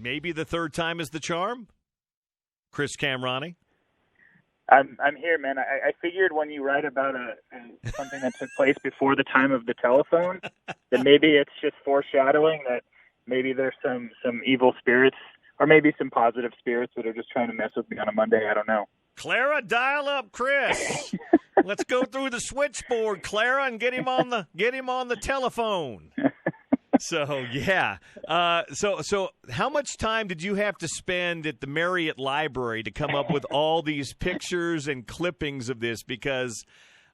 maybe the third time is the charm? Chris Camrani? I'm here, man. I figured when you write about something that took place before the time of the telephone, that maybe it's just foreshadowing that maybe there's some evil spirits or maybe some positive spirits that are just trying to mess with me on a Monday. I don't know. Clara, dial up Chris. Let's go through the switchboard, Clara, and get him on the telephone. So, yeah. So how much time did you have to spend at the Marriott Library to come up with all these pictures and clippings of this? Because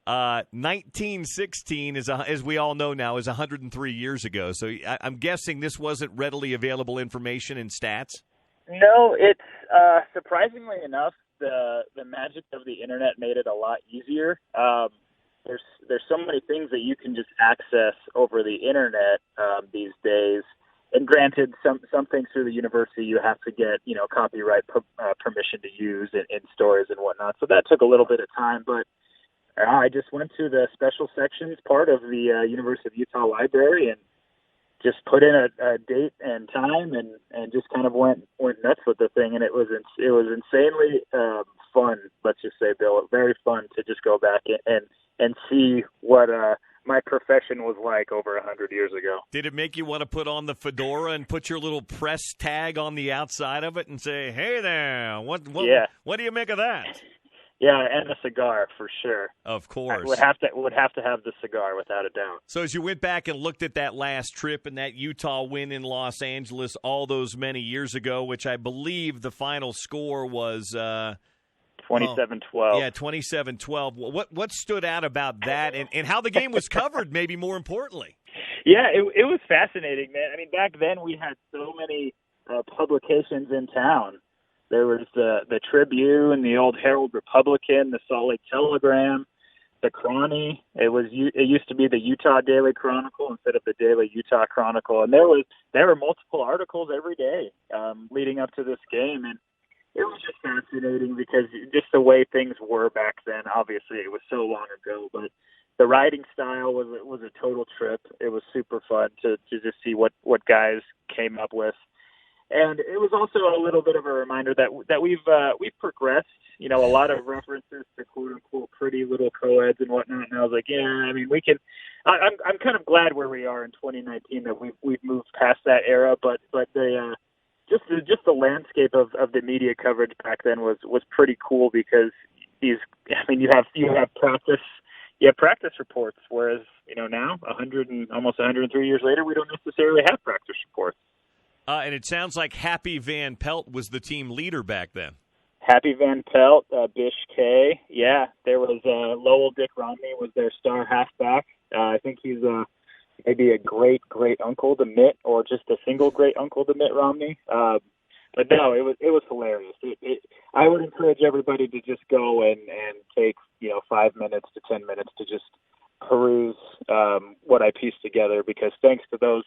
1916, as we all know now, is 103 years ago. So I'm guessing this wasn't readily available information and stats? No, it's surprisingly enough, the magic of the Internet made it a lot easier. There's so many things that you can just access over the Internet these days. And granted, some things through the university you have to get, copyright permission to use in stories and whatnot. So that took a little bit of time, but I just went to the special sections part of the University of Utah Library and just put in a date and time and just kind of went nuts with the thing. And it was insanely fun, let's just say, Bill. Very fun to just go back and see what my profession was like over 100 years ago. Did it make you want to put on the fedora and put your little press tag on the outside of it and say, "Hey there, what do you make of that?" Yeah, and a cigar for sure. Of course, I would have to have the cigar without a doubt. So as you went back and looked at that last trip and that Utah win in Los Angeles all those many years ago, which I believe the final score was 27-12. Yeah, 27-12. What stood out about that and how the game was covered, maybe more importantly? Yeah, it was fascinating, man. I mean, back then we had so many publications in town. There was the Tribune, the old Herald Republican, the Salt Lake Telegram, the Chrony. It used to be the Utah Daily Chronicle instead of the Daily Utah Chronicle, and there were multiple articles every day leading up to this game, and it was just fascinating because just the way things were back then. Obviously, it was so long ago, but the writing style was a total trip. It was super fun to just see what guys came up with. And it was also a little bit of a reminder that we've progressed. A lot of references to quote unquote pretty little co-eds and whatnot. And I was like, yeah, I mean, we can. I'm kind of glad where we are in 2019 that we've moved past that era. But the just the landscape of the media coverage back then was pretty cool because you have practice reports, whereas now almost 103 years later we don't necessarily have practice reports. And it sounds like Happy Van Pelt was the team leader back then. Happy Van Pelt, Bish K. Yeah, there was Lowell Dick Romney was their star halfback. I think he's maybe a great uncle to Mitt, or just a single great uncle to Mitt Romney. But no, it was hilarious. I would encourage everybody to just go and take 5 minutes to 10 minutes to just peruse what I pieced together, because thanks to those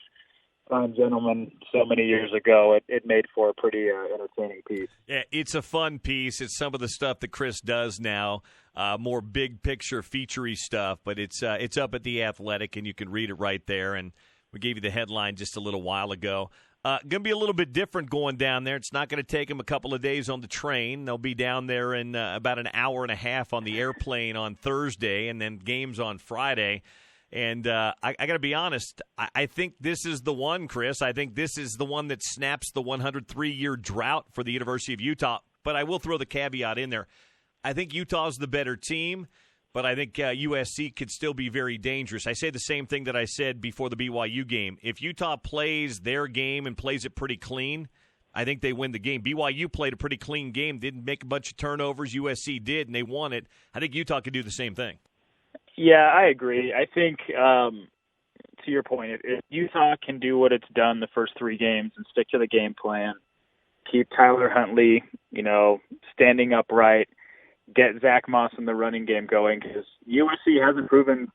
fine gentlemen so many years ago, it made for a pretty entertaining piece. Yeah, it's a fun piece. It's some of the stuff that Chris does now, more big picture, featurey stuff. But it's up at The Athletic, and you can read it right there. And we gave you the headline just a little while ago. Going to be a little bit different going down there. It's not going to take them a couple of days on the train. They'll be down there in about an hour and a half on the airplane on Thursday, and then games on Friday. And I got to be honest, I think this is the one, Chris. I think this is the one that snaps the 103-year drought for the University of Utah. But I will throw the caveat in there. I think Utah's the better team, but I think USC could still be very dangerous. I say the same thing that I said before the BYU game. If Utah plays their game and plays it pretty clean, I think they win the game. BYU played a pretty clean game, didn't make a bunch of turnovers. USC did, and they won it. I think Utah could do the same thing. Yeah, I agree. I think, to your point, if Utah can do what it's done the first three games and stick to the game plan, keep Tyler Huntley, standing upright, get Zach Moss in the running game going, because USC hasn't proven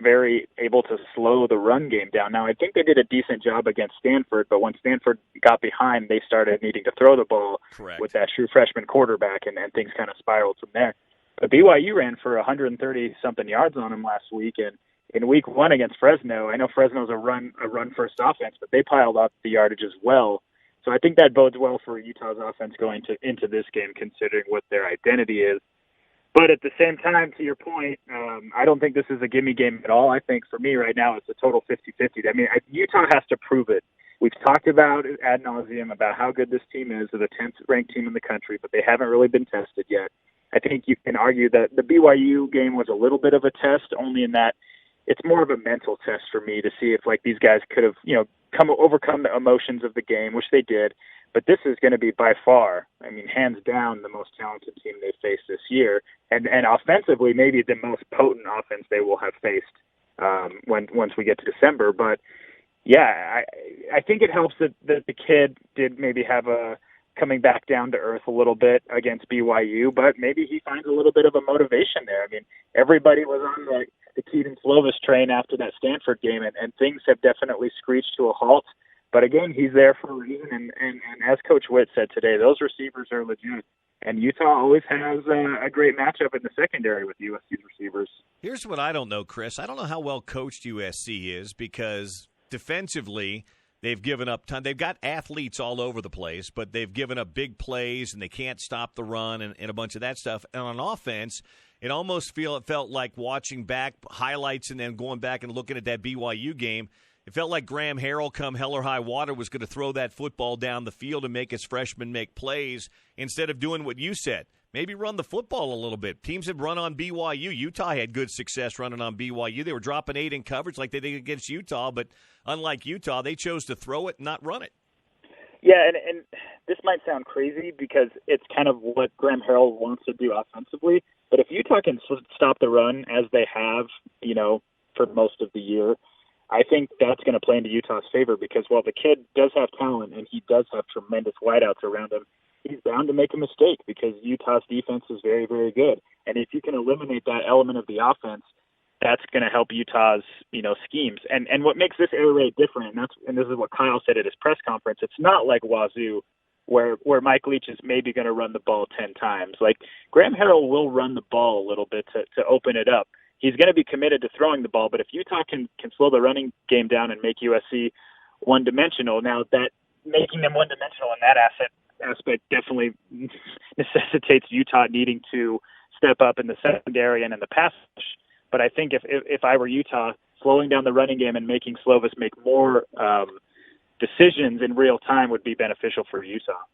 very able to slow the run game down. Now, I think they did a decent job against Stanford, but when Stanford got behind, they started needing to throw the ball. Correct. With that true freshman quarterback, and things kind of spiraled from there. But BYU ran for 130-something yards on him last week, and in week one against Fresno, I know Fresno's a run-first offense, but they piled up the yardage as well. So I think that bodes well for Utah's offense going into this game, considering what their identity is. But at the same time, to your point, I don't think this is a gimme game at all. I think for me right now, it's a total 50-50. I mean, Utah has to prove it. We've talked about it ad nauseum about how good this team is. They're the 10th ranked team in the country, but they haven't really been tested yet. I think you can argue that the BYU game was a little bit of a test, only in that it's more of a mental test for me to see if like these guys could have, overcome the emotions of the game, which they did. But this is going to be by far, I mean, hands down, the most talented team they've faced this year, and offensively, maybe the most potent offense they will have faced once we get to December. But yeah, I think it helps that the kid did maybe have a coming back down to earth a little bit against BYU, but maybe he finds a little bit of a motivation there. I mean, everybody was on the Keaton Slovis train after that Stanford game, and things have definitely screeched to a halt. But again, he's there for a reason, and as Coach Witt said today, those receivers are legit. And Utah always has a great matchup in the secondary with USC's receivers. Here's what I don't know, Chris. I don't know how well coached USC is because defensively they've given up time. They've got athletes all over the place, but they've given up big plays, and they can't stop the run and a bunch of that stuff. And on offense, it almost felt like watching back highlights and then going back and looking at that BYU game. It felt like Graham Harrell, come hell or high water, was going to throw that football down the field and make his freshmen make plays instead of doing what you said. Maybe run the football a little bit. Teams have run on BYU. Utah had good success running on BYU. They were dropping 8 in coverage like they did against Utah, but unlike Utah, they chose to throw it and not run it. Yeah, and this might sound crazy because it's kind of what Graham Harrell wants to do offensively, but if Utah can stop the run as they have, for most of the year, I think that's going to play into Utah's favor because while the kid does have talent and he does have tremendous wideouts around him, he's bound to make a mistake because Utah's defense is very, very good. And if you can eliminate that element of the offense, that's going to help Utah's, schemes. And what makes this air raid different, and this is what Kyle said at his press conference, it's not like Wazoo where Mike Leach is maybe going to run the ball 10 times. Like Graham Harrell will run the ball a little bit to open it up. He's going to be committed to throwing the ball, but if Utah can slow the running game down and make USC one-dimensional, now that making them one-dimensional in that aspect definitely necessitates Utah needing to step up in the secondary and in the pass rush. But I think if I were Utah, slowing down the running game and making Slovis make more decisions in real time would be beneficial for Utah.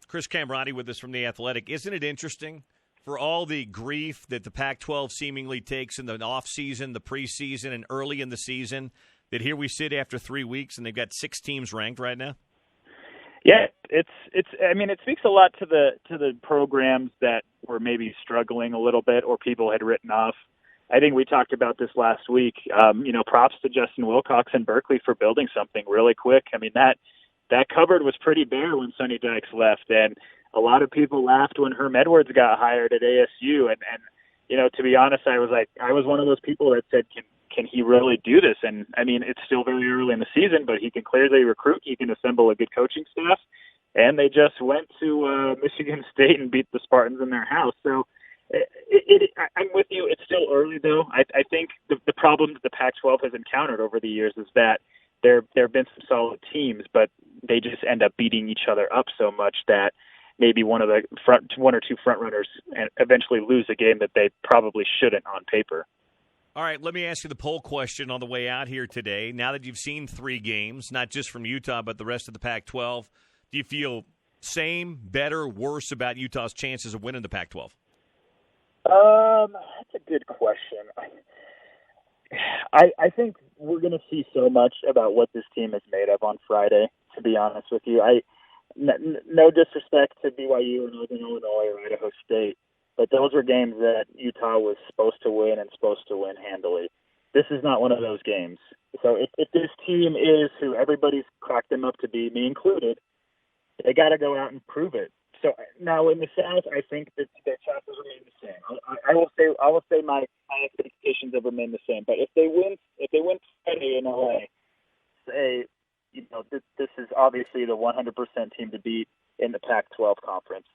Chris Camrati with us from The Athletic. Isn't it interesting? For all the grief that the Pac-12 seemingly takes in the offseason, the preseason, and early in the season, that here we sit after 3 weeks and they've got 6 teams ranked right now? Yeah, it speaks a lot to the programs that were maybe struggling a little bit or people had written off. I think we talked about this last week. Props to Justin Wilcox and Berkeley for building something really quick. I mean, that cupboard was pretty bare when Sonny Dykes left, and a lot of people laughed when Herm Edwards got hired at ASU. And to be honest, I was one of those people that said, can he really do this? And I mean, it's still very early in the season, but he can clearly recruit. He can assemble a good coaching staff. And they just went to Michigan State and beat the Spartans in their house. So I'm with you. It's still early, though. I think the problem that the Pac-12 has encountered over the years is that there have been some solid teams, but they just end up beating each other up so much that maybe one or two front runners eventually lose a game that they probably shouldn't on paper. All right, let me ask you the poll question on the way out here today. Now that you've seen 3 games, not just from Utah, but the rest of the Pac-12, do you feel same, better, worse about Utah's chances of winning the Pac-12? That's a good question. I think we're going to see so much about what this team is made of on Friday, to be honest with you. No disrespect to BYU or Northern Illinois or Idaho State, but those were games that Utah was supposed to win and supposed to win handily. This is not one of those games. So if this team is who everybody's cracked them up to be, me included, they got to go out and prove it. So now in the South, I think that their chances remain the same. I will say my expectations have remained the same. But if they win Friday in LA, say, this is obviously the 100% team to beat in the Pac-12 conference.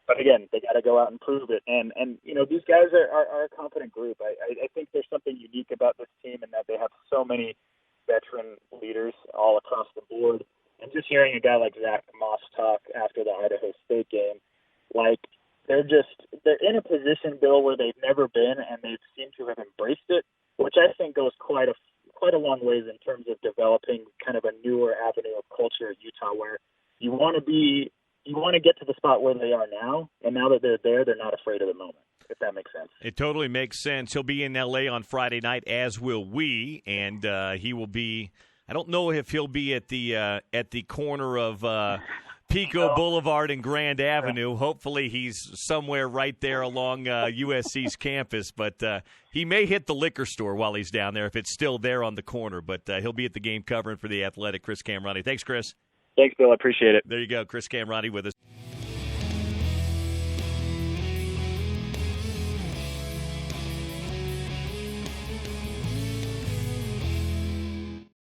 But again, they got to go out and prove it. And these guys are a competent group. I think there's something unique about this team in that they have so many veteran leaders all across the board. And just hearing a guy like Zach Moss talk after the Idaho State game, like they're in a position, Bill, where they've never been, and they seem to have embraced it, which I think goes quite a long ways in terms of developing kind of a newer avenue of culture at Utah, where you want to get to the spot where they are now, and now that they're there, they're not afraid of the moment, if that makes sense. It totally makes sense. He'll be in L.A. on Friday night, as will we, and he will be. I don't know if he'll be at the corner of Pico Boulevard and Grand Avenue. Hopefully, he's somewhere right there along USC's campus, but he may hit the liquor store while he's down there if it's still there on the corner. But he'll be at the game covering for the Athletic. Chris Camrani. Thanks, Chris. Thanks, Bill. I appreciate it. There you go. Chris Camrani with us.